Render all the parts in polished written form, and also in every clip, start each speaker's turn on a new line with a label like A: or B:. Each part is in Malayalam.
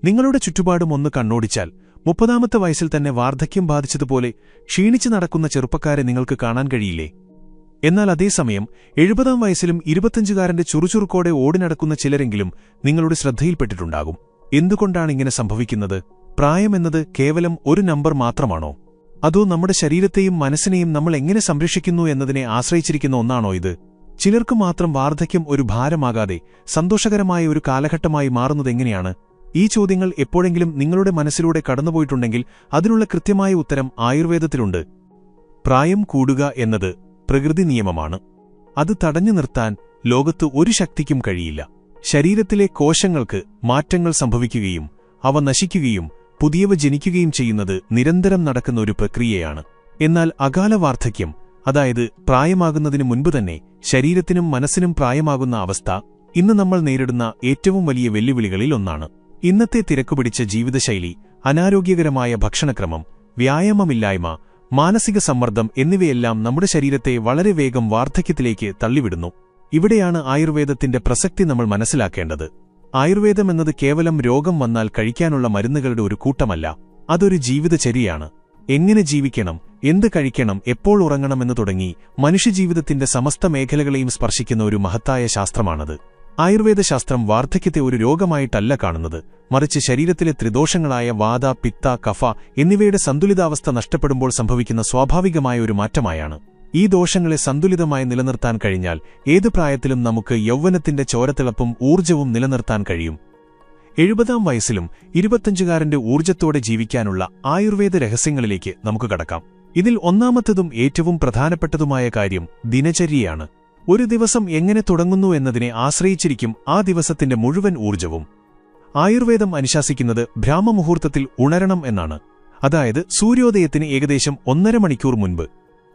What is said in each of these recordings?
A: നിങ്ങളുടെ ചുറ്റുപാടും ഒന്ന് കണ്ണോടിച്ചാൽ 30ാമത്തെ വയസ്സിൽ തന്നെ വാർദ്ധക്യം ബാധിച്ചതുപോലെ ക്ഷീണിച്ചു നടക്കുന്ന ചെറുപ്പക്കാരെ നിങ്ങൾക്ക് കാണാൻ കഴിയില്ലേ? എന്നാൽ അതേസമയം 70ാം വയസ്സിലും 25കാരന്റെ ചുറുചുറുക്കോടെ ഓടിനടക്കുന്ന ചിലരെങ്കിലും നിങ്ങളുടെ ശ്രദ്ധയിൽപ്പെട്ടിട്ടുണ്ടാകും. എന്തുകൊണ്ടാണ് ഇങ്ങനെ സംഭവിക്കുന്നത്? പ്രായമെന്നത് കേവലം ഒരു നമ്പർ മാത്രമാണോ? അതോ നമ്മുടെ ശരീരത്തെയും മനസ്സിനെയും നമ്മൾ എങ്ങനെ സംരക്ഷിക്കുന്നു എന്നതിനെ ആശ്രയിച്ചിരിക്കുന്ന ഒന്നാണോ ഇത്? ചിലർക്ക് മാത്രം വാർദ്ധക്യം ഒരു ഭാരമാകാതെ സന്തോഷകരമായ ഒരു കാലഘട്ടമായി മാറുന്നതെങ്ങനെയാണ്? ഈ ചോദ്യങ്ങൾ എപ്പോഴെങ്കിലും നിങ്ങളുടെ മനസ്സിലൂടെ കടന്നുപോയിട്ടുണ്ടെങ്കിൽ അതിനുള്ള കൃത്യമായ ഉത്തരം ആയുർവേദത്തിലുണ്ട്. പ്രായം കൂടുക എന്നത് പ്രകൃതി നിയമമാണ്. അത് തടഞ്ഞു നിർത്താൻ ലോകത്ത് ഒരു ശക്തിക്കും കഴിയില്ല. ശരീരത്തിലെ കോശങ്ങൾക്ക് മാറ്റങ്ങൾ സംഭവിക്കുകയും അവ നശിക്കുകയും പുതിയവ ജനിക്കുകയും ചെയ്യുന്നത് നിരന്തരം നടക്കുന്ന ഒരു പ്രക്രിയയാണ്. എന്നാൽ അകാല വാർദ്ധക്യം, അതായത് പ്രായമാകുന്നതിനു മുൻപ് തന്നെ ശരീരത്തിനും മനസ്സിനും പ്രായമാകുന്ന അവസ്ഥ, ഇന്ന് നമ്മൾ നേരിടുന്ന ഏറ്റവും വലിയ വെല്ലുവിളികളിൽ ഒന്നാണ്. ഇന്നത്തെ തിരക്കുപിടിച്ച ജീവിതശൈലി, അനാരോഗ്യകരമായ ഭക്ഷണക്രമം, വ്യായാമമില്ലായ്മ, മാനസിക സമ്മർദ്ദം എന്നിവയെല്ലാം നമ്മുടെ ശരീരത്തെ വളരെ വേഗം വാർദ്ധക്യത്തിലേക്ക് തള്ളിവിടുന്നു. ഇവിടെയാണ് ആയുർവേദത്തിന്റെ പ്രസക്തി നമ്മൾ മനസ്സിലാക്കേണ്ടത്. ആയുർവേദം എന്നത് കേവലം രോഗം വന്നാൽ കഴിക്കാനുള്ള മരുന്നുകളുടെ ഒരു കൂട്ടമല്ല. അതൊരു ജീവിതചര്യയാണ്. എങ്ങനെ ജീവിക്കണം, എന്ത് കഴിക്കണം, എപ്പോൾ ഉറങ്ങണമെന്ന് തുടങ്ങി മനുഷ്യജീവിതത്തിന്റെ സമസ്ത മേഖലകളെയും സ്പർശിക്കുന്ന ഒരു മഹത്തായ ശാസ്ത്രമാണത്. ആയുർവേദശാസ്ത്രം വാർദ്ധക്യത്തെ ഒരു രോഗമായിട്ടല്ല കാണുന്നത്, മറിച്ച് ശരീരത്തിലെ ത്രിദോഷങ്ങളായ വാത, പിത്ത, കഫ എന്നിവയുടെ സന്തുലിതാവസ്ഥ നഷ്ടപ്പെടുമ്പോൾ സംഭവിക്കുന്ന സ്വാഭാവികമായ ഒരു മാറ്റമായാണ്. ഈ ദോഷങ്ങളെ സന്തുലിതമായി നിലനിർത്താൻ കഴിഞ്ഞാൽ ഏത് പ്രായത്തിലും നമുക്ക് യൗവനത്തിന്റെ ചോരത്തിളപ്പും ഊർജ്ജവും നിലനിർത്താൻ കഴിയും. 70ാം വയസ്സിലും 25കാരന്റെ ഊർജ്ജത്തോടെ ജീവിക്കാനുള്ള ആയുർവേദ രഹസ്യങ്ങളിലേക്ക് നമുക്ക് കടക്കാം. ഇതിൽ ഒന്നാമത്തതും ഏറ്റവും പ്രധാനപ്പെട്ടതുമായ കാര്യം ദിനചര്യയാണ്. ഒരു ദിവസം എങ്ങനെ തുടങ്ങുന്നു എന്നതിനെ ആശ്രയിച്ചിരിക്കും ആ ദിവസത്തിന്റെ മുഴുവൻ ഊർജ്ജവും. ആയുർവേദം അനുശാസിക്കുന്നത് ബ്രാഹ്മമുഹൂർത്തത്തിൽ ഉണരണം എന്നാണ്. അതായത് സൂര്യോദയത്തിന് ഏകദേശം 1.5 മണിക്കൂർ മുൻപ്.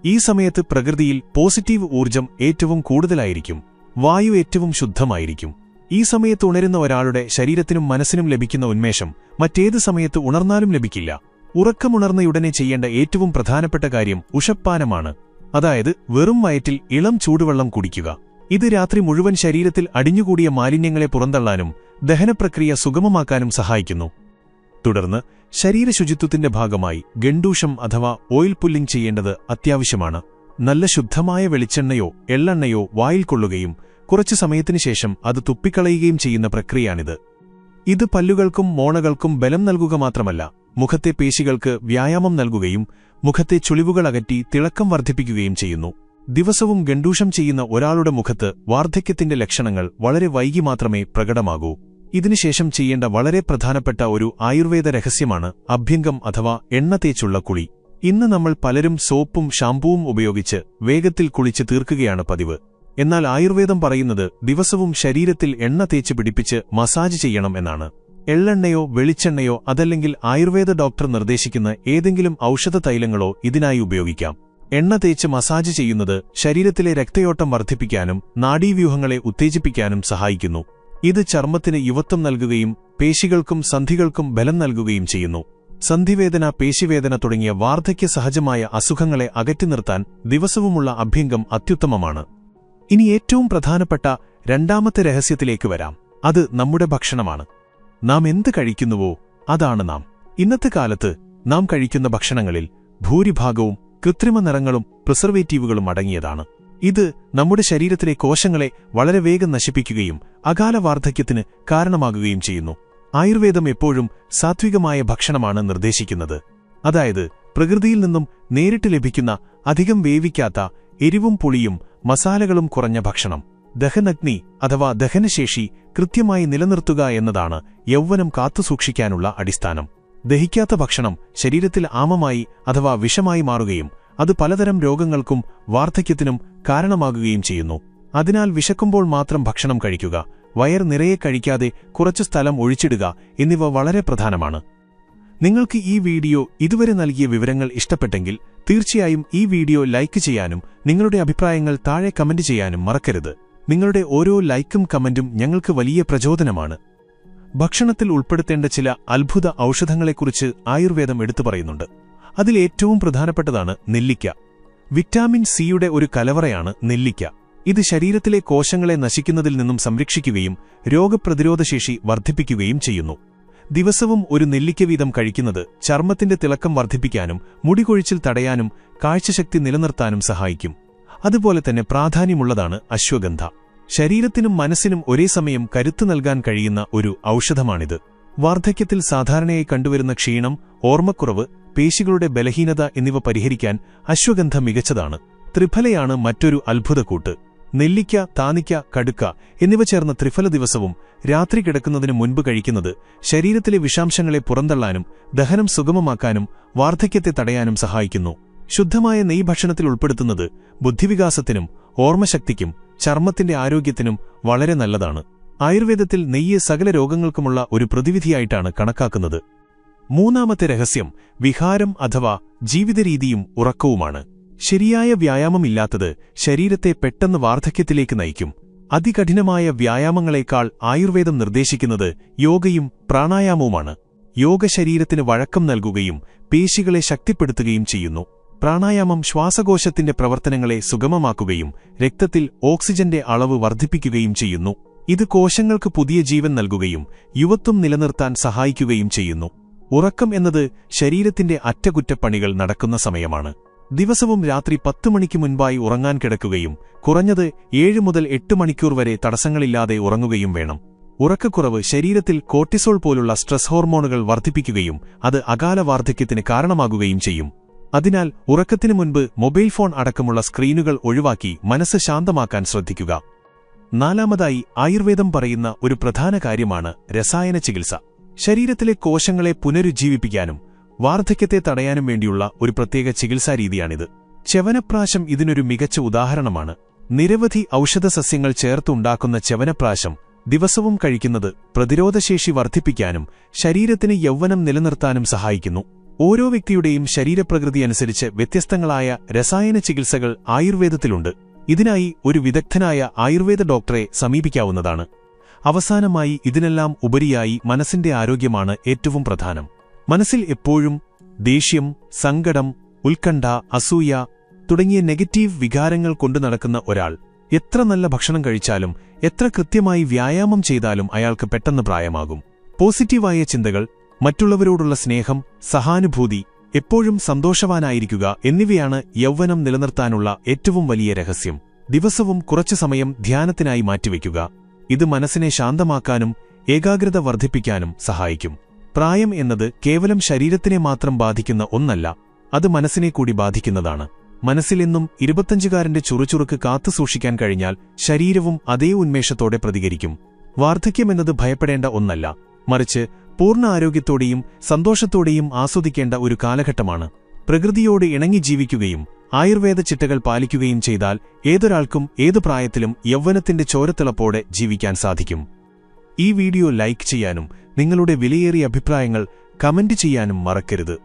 A: ഈ സമയത്ത് പ്രകൃതിയിൽ പോസിറ്റീവ് ഊർജ്ജം ഏറ്റവും കൂടുതലായിരിക്കും. വായു ഏറ്റവും ശുദ്ധമായിരിക്കും. ഈ സമയത്ത് ഉണരുന്ന ഒരാളുടെ ശരീരത്തിനും മനസ്സിനും ലഭിക്കുന്ന ഉന്മേഷം മറ്റേത് സമയത്ത് ഉണർന്നാലും ലഭിക്കില്ല. ഉറക്കമുണർന്നയുടനെ ചെയ്യേണ്ട ഏറ്റവും പ്രധാനപ്പെട്ട കാര്യം ഉഷപ്പാനമാണ്. അതായത് വെറും വയറ്റിൽ ഇളം ചൂടുവെള്ളം കുടിക്കുക. ഇത് രാത്രി മുഴുവൻ ശരീരത്തിൽ അടിഞ്ഞുകൂടിയ മാലിന്യങ്ങളെ പുറന്തള്ളാനും ദഹനപ്രക്രിയ സുഗമമാക്കാനും സഹായിക്കുന്നു. തുടർന്ന് ശരീരശുചിത്വത്തിന്റെ ഭാഗമായി ഗണ്ടൂഷം അഥവാ ഓയിൽ പുല്ലിംഗ് ചെയ്യേണ്ടത് അത്യാവശ്യമാണ്. നല്ല ശുദ്ധമായ വെളിച്ചെണ്ണയോ എള്ളെണ്ണയോ വായിൽ കൊള്ളുകയും കുറച്ചു സമയത്തിനു ശേഷം അത് തുപ്പിക്കളയുകയും ചെയ്യുന്ന പ്രക്രിയയാണിത്. ഇത് പല്ലുകൾക്കും മോണകൾക്കും ബലം നൽകുക മാത്രമല്ല, മുഖത്തെ പേശികൾക്ക് വ്യായാമം നൽകുകയും മുഖത്തെ ചുളിവുകൾ അകറ്റി തിളക്കം വർദ്ധിപ്പിക്കുകയും ചെയ്യുന്നു. ദിവസവും ഗണ്ടൂഷം ചെയ്യുന്ന ഒരാളുടെ മുഖത്ത് വാർദ്ധക്യത്തിന്റെ ലക്ഷണങ്ങൾ വളരെ വൈകി മാത്രമേ പ്രകടമാകൂ. ഇതിനുശേഷം ചെയ്യേണ്ട വളരെ പ്രധാനപ്പെട്ട ഒരു ആയുർവേദ രഹസ്യമാണ് അഭ്യംഗം അഥവാ എണ്ണ തേച്ചുള്ള കുളി. ഇന്ന് നമ്മൾ പലരും സോപ്പും ഷാംപൂവും ഉപയോഗിച്ച് വേഗത്തിൽ കുളിച്ച് തീർക്കുകയാണ് പതിവ്. എന്നാൽ ആയുർവേദം പറയുന്നത് ദിവസവും ശരീരത്തിൽ എണ്ണ തേച്ച് പിടിപ്പിച്ച് മസാജ് ചെയ്യണം എന്നാണ്. എള്ളെണ്ണയോ വെളിച്ചെണ്ണയോ അതല്ലെങ്കിൽ ആയുർവേദ ഡോക്ടർ നിർദ്ദേശിക്കുന്ന ഏതെങ്കിലും ഔഷധ തൈലങ്ങളോ ഇതിനായി ഉപയോഗിക്കാം. എണ്ണ തേച്ച് മസാജ് ചെയ്യുന്നത് ശരീരത്തിലെ രക്തയോട്ടം വർദ്ധിപ്പിക്കാനും നാഡീവ്യൂഹങ്ങളെ ഉത്തേജിപ്പിക്കാനും സഹായിക്കുന്നു. ഇത് ചർമ്മത്തിന് യുവത്വം നൽകുകയും പേശികൾക്കും സന്ധികൾക്കും ബലം നൽകുകയും ചെയ്യുന്നു. സന്ധിവേദന, പേശിവേദന തുടങ്ങിയ വാർദ്ധക്യ സഹജമായ അസുഖങ്ങളെ അകറ്റി നിർത്താൻ ദിവസവുമുള്ള അഭ്യംഗം അത്യുത്തമമാണ്. ഇനി ഏറ്റവും പ്രധാനപ്പെട്ട രണ്ടാമത്തെ രഹസ്യത്തിലേക്ക് വരാം. അത് നമ്മുടെ ഭക്ഷണമാണ്. നാം എന്ത് കഴിക്കുന്നുവോ അതാണ് നാം. ഇന്നത്തെ കാലത്ത് നാം കഴിക്കുന്ന ഭക്ഷണങ്ങളിൽ ഭൂരിഭാഗവും കൃത്രിമ നിറങ്ങളും പ്രിസർവേറ്റീവുകളും അടങ്ങിയതാണ്. ഇത് നമ്മുടെ ശരീരത്തിലെ കോശങ്ങളെ വളരെ വേഗം നശിപ്പിക്കുകയും അകാല വാർദ്ധക്യത്തിന് കാരണമാകുകയും ചെയ്യുന്നു. ആയുർവേദം എപ്പോഴും സാത്വികമായ ഭക്ഷണമാണ് നിർദ്ദേശിക്കുന്നത്. അതായത് പ്രകൃതിയിൽ നിന്നും നേരിട്ട് ലഭിക്കുന്ന അധികം വേവിക്കാത്ത എരിവും പുളിയും മസാലകളും കുറഞ്ഞ ഭക്ഷണം. ദഹനഗ്നി അഥവാ ദഹനശേഷി കൃത്യമായി നിലനിർത്തുക എന്നതാണ് യൗവനം കാത്തുസൂക്ഷിക്കാനുള്ള അടിസ്ഥാനം. ദഹിക്കാത്ത ഭക്ഷണം ശരീരത്തിൽ ആമമായി അഥവാ വിഷമായി മാറുകയും അത് പലതരം രോഗങ്ങൾക്കും വാർദ്ധക്യത്തിനും കാരണമാകുകയും ചെയ്യുന്നു. അതിനാൽ വിശക്കുമ്പോൾ മാത്രം ഭക്ഷണം കഴിക്കുക, വയർ നിറയെ കഴിക്കാതെ കുറച്ചു സ്ഥലം ഒഴിച്ചിടുക എന്നിവ വളരെ പ്രധാനമാണ്. നിങ്ങൾക്ക് ഈ വീഡിയോ ഇതുവരെ നൽകിയ വിവരങ്ങൾ ഇഷ്ടപ്പെട്ടെങ്കിൽ തീർച്ചയായും ഈ വീഡിയോ ലൈക്ക് ചെയ്യാനും നിങ്ങളുടെ അഭിപ്രായങ്ങൾ താഴെ കമന്റ് ചെയ്യാനും മറക്കരുത്. നിങ്ങളുടെ ഓരോ ലൈക്കും കമന്റും ഞങ്ങൾക്ക് വലിയ പ്രചോദനമാണ്. ഭക്ഷണത്തിൽ ഉൾപ്പെടുത്തേണ്ട ചില അത്ഭുത ഔഷധങ്ങളെക്കുറിച്ച് ആയുർവേദം എടുത്തു പറയുന്നുണ്ട്. അതിലേറ്റവും പ്രധാനപ്പെട്ടതാണ് നെല്ലിക്ക. വിറ്റാമിൻ സിയുടെ ഒരു കലവറയാണ് നെല്ലിക്ക. ഇത് ശരീരത്തിലെ കോശങ്ങളെ നശിക്കുന്നതിൽ നിന്നും സംരക്ഷിക്കുകയും രോഗപ്രതിരോധശേഷി വർദ്ധിപ്പിക്കുകയും ചെയ്യുന്നു. ദിവസവും ഒരു നെല്ലിക്ക വീതം കഴിക്കുന്നത് ചർമ്മത്തിന്റെ തിളക്കം വർദ്ധിപ്പിക്കാനും മുടികൊഴിച്ചിൽ തടയാനും കാഴ്ചശക്തി നിലനിർത്താനും സഹായിക്കും. അതുപോലെ തന്നെ പ്രാധാന്യമുള്ളതാണ് അശ്വഗന്ധ. ശരീരത്തിനും മനസ്സിനും ഒരേ സമയം കരുത്ത് നൽകാൻ കഴിയുന്ന ഒരു ഔഷധമാണിത്. വാർദ്ധക്യത്തിൽ സാധാരണയായി കണ്ടുവരുന്ന ക്ഷീണം, ഓർമ്മക്കുറവ്, പേശികളുടെ ബലഹീനത എന്നിവ പരിഹരിക്കാൻ അശ്വഗന്ധ മികച്ചതാണ്. ത്രിഫലയാണ് മറ്റൊരു അത്ഭുതക്കൂട്ട്. നെല്ലിക്ക, താനിക്ക, കടുക്ക എന്നിവ ചേർന്ന ത്രിഫല ദിവസവും രാത്രി കിടക്കുന്നതിന് മുൻപ് കഴിക്കുന്നത് ശരീരത്തിലെ വിഷാംശങ്ങളെ പുറന്തള്ളാനും ദഹനം സുഗമമാക്കാനും വാർദ്ധക്യത്തെ തടയാനും സഹായിക്കുന്നു. ശുദ്ധമായ നെയ്യ് ഭക്ഷണത്തിൽ ഉൾപ്പെടുത്തുന്നത് ബുദ്ധിവികാസത്തിനും ഓർമ്മശക്തിക്കും ചർമ്മത്തിന്റെ ആരോഗ്യത്തിനും വളരെ നല്ലതാണ്. ആയുർവേദത്തിൽ നെയ്യ് സകല രോഗങ്ങൾക്കുമുള്ള ഒരു പ്രതിവിധിയായിട്ടാണ് കണക്കാക്കുന്നത്. മൂന്നാമത്തെ രഹസ്യം വിഹാരം അഥവാ ജീവിതരീതിയും ഉറക്കവുമാണ്. ശരിയായ വ്യായാമമില്ലാത്തത് ശരീരത്തെ പെട്ടെന്ന് വാർദ്ധക്യത്തിലേക്ക് നയിക്കും. അതികഠിനമായ വ്യായാമങ്ങളെക്കാൾ ആയുർവേദം നിർദ്ദേശിക്കുന്നത് യോഗയും പ്രാണായാമവുമാണ്. യോഗ ശരീരത്തിന് വഴക്കം നൽകുകയും പേശികളെ ശക്തിപ്പെടുത്തുകയും ചെയ്യുന്നു. പ്രാണായാമം ശ്വാസകോശത്തിന്റെ പ്രവർത്തനങ്ങളെ സുഗമമാക്കുകയും രക്തത്തിൽ ഓക്സിജന്റെ അളവ് വർദ്ധിപ്പിക്കുകയും ചെയ്യുന്നു. ഇത് കോശങ്ങൾക്ക് പുതിയ ജീവൻ നൽകുകയും യുവത്വം നിലനിർത്താൻ സഹായിക്കുകയും ചെയ്യുന്നു. ഉറക്കം എന്നത് ശരീരത്തിന്റെ അറ്റകുറ്റപ്പണികൾ നടക്കുന്ന സമയമാണ്. ദിവസവും രാത്രി 10 മണിക്ക് മുൻപായി ഉറങ്ങാൻ കിടക്കുകയും കുറഞ്ഞത് 7 മുതൽ 8 മണിക്കൂർ വരെ തടസ്സങ്ങളില്ലാതെ ഉറങ്ങുകയും വേണം. ഉറക്കക്കുറവ് ശരീരത്തിൽ കോർട്ടിസോൾ പോലുള്ള സ്ട്രെസ് ഹോർമോണുകൾ വർദ്ധിപ്പിക്കുകയും അത് അകാല വാർദ്ധക്യത്തിന് കാരണമാകുകയും ചെയ്യും. അതിനാൽ ഉറക്കത്തിനു മുൻപ് മൊബൈൽ ഫോൺ അടക്കമുള്ള സ്ക്രീനുകൾ ഒഴിവാക്കി മനസ്സ് ശാന്തമാക്കാൻ ശ്രദ്ധിക്കുക. നാലാമതായി ആയുർവേദം പറയുന്ന ഒരു പ്രധാന കാര്യമാണ് രസായന ചികിത്സ. ശരീരത്തിലെ കോശങ്ങളെ പുനരുജ്ജീവിപ്പിക്കാനും വാർദ്ധക്യത്തെ തടയാനും വേണ്ടിയുള്ള ഒരു പ്രത്യേക ചികിത്സാരീതിയാണിത്. ച്യവനപ്രാശം ഇതിനൊരു മികച്ച ഉദാഹരണമാണ്. നിരവധി ഔഷധസസ്യങ്ങൾ ചേർത്തുണ്ടാക്കുന്ന ച്യവനപ്രാശം ദിവസവും കഴിക്കുന്നത് പ്രതിരോധശേഷി വർദ്ധിപ്പിക്കാനും ശരീരത്തിന് യൗവനം നിലനിർത്താനും സഹായിക്കുന്നു. ഓരോ വ്യക്തിയുടെയും ശരീരപ്രകൃതി അനുസരിച്ച് വ്യത്യസ്തങ്ങളായ രസായന ചികിത്സകൾ ആയുർവേദത്തിലുണ്ട്. ഇതിനായി ഒരു വിദഗ്ധനായ ആയുർവേദ ഡോക്ടറെ സമീപിക്കാവുന്നതാണ്. അവസാനമായി ഇതിനെല്ലാം ഉപരിയായി മനസ്സിന്റെ ആരോഗ്യമാണ് ഏറ്റവും പ്രധാനം. മനസ്സിൽ എപ്പോഴും ദേഷ്യം, സങ്കടം, ഉത്കണ്ഠ, അസൂയ തുടങ്ങിയ നെഗറ്റീവ് വികാരങ്ങൾ കൊണ്ടു നടക്കുന്ന ഒരാൾ എത്ര നല്ല ഭക്ഷണം കഴിച്ചാലും എത്ര കൃത്യമായി വ്യായാമം ചെയ്താലും അയാൾക്ക് പെട്ടെന്ന് പ്രായമാകും. പോസിറ്റീവായ ചിന്തകൾ, മറ്റുള്ളവരോടുള്ള സ്നേഹം, സഹാനുഭൂതി, എപ്പോഴും സന്തോഷവാനായിരിക്കുക എന്നിവയാണ് യൗവനം നിലനിർത്താനുള്ള ഏറ്റവും വലിയ രഹസ്യം. ദിവസവും കുറച്ചു സമയം ധ്യാനത്തിനായി മാറ്റിവെക്കുക. ഇത് മനസ്സിനെ ശാന്തമാക്കാനും ഏകാഗ്രത വർദ്ധിപ്പിക്കാനും സഹായിക്കും. പ്രായം എന്നത് കേവലം ശരീരത്തിനെ മാത്രം ബാധിക്കുന്ന ഒന്നല്ല, അത് മനസ്സിനെ കൂടി ബാധിക്കുന്നതാണ്. മനസ്സിലെന്നും 25കാരന്റെ ചുറുചുറുക്ക് കാത്തുസൂക്ഷിക്കാൻ കഴിഞ്ഞാൽ ശരീരവും അതേ ഉന്മേഷത്തോടെ പ്രതികരിക്കും. വാർദ്ധക്യമെന്നത് ഭയപ്പെടേണ്ട ഒന്നല്ല, മറിച്ച് പൂർണ്ണ ആരോഗ്യത്തോടെയും സന്തോഷത്തോടെയും ആസ്വദിക്കേണ്ട ഒരു കാലഘട്ടമാണ്. പ്രകൃതിയോട് ഇണങ്ങി ജീവിക്കുകയും ആയുർവേദ ചിട്ടകൾ പാലിക്കുകയും ചെയ്താൽ ഏതൊരാൾക്കും ഏതു പ്രായത്തിലും യൗവനത്തിന്റെ ചോരത്തിളപ്പോടെ ജീവിക്കാൻ സാധിക്കും. ഈ വീഡിയോ ലൈക്ക് ചെയ്യാനും നിങ്ങളുടെ വിലയേറിയ അഭിപ്രായങ്ങൾ കമന്റ് ചെയ്യാനും മറക്കരുത്.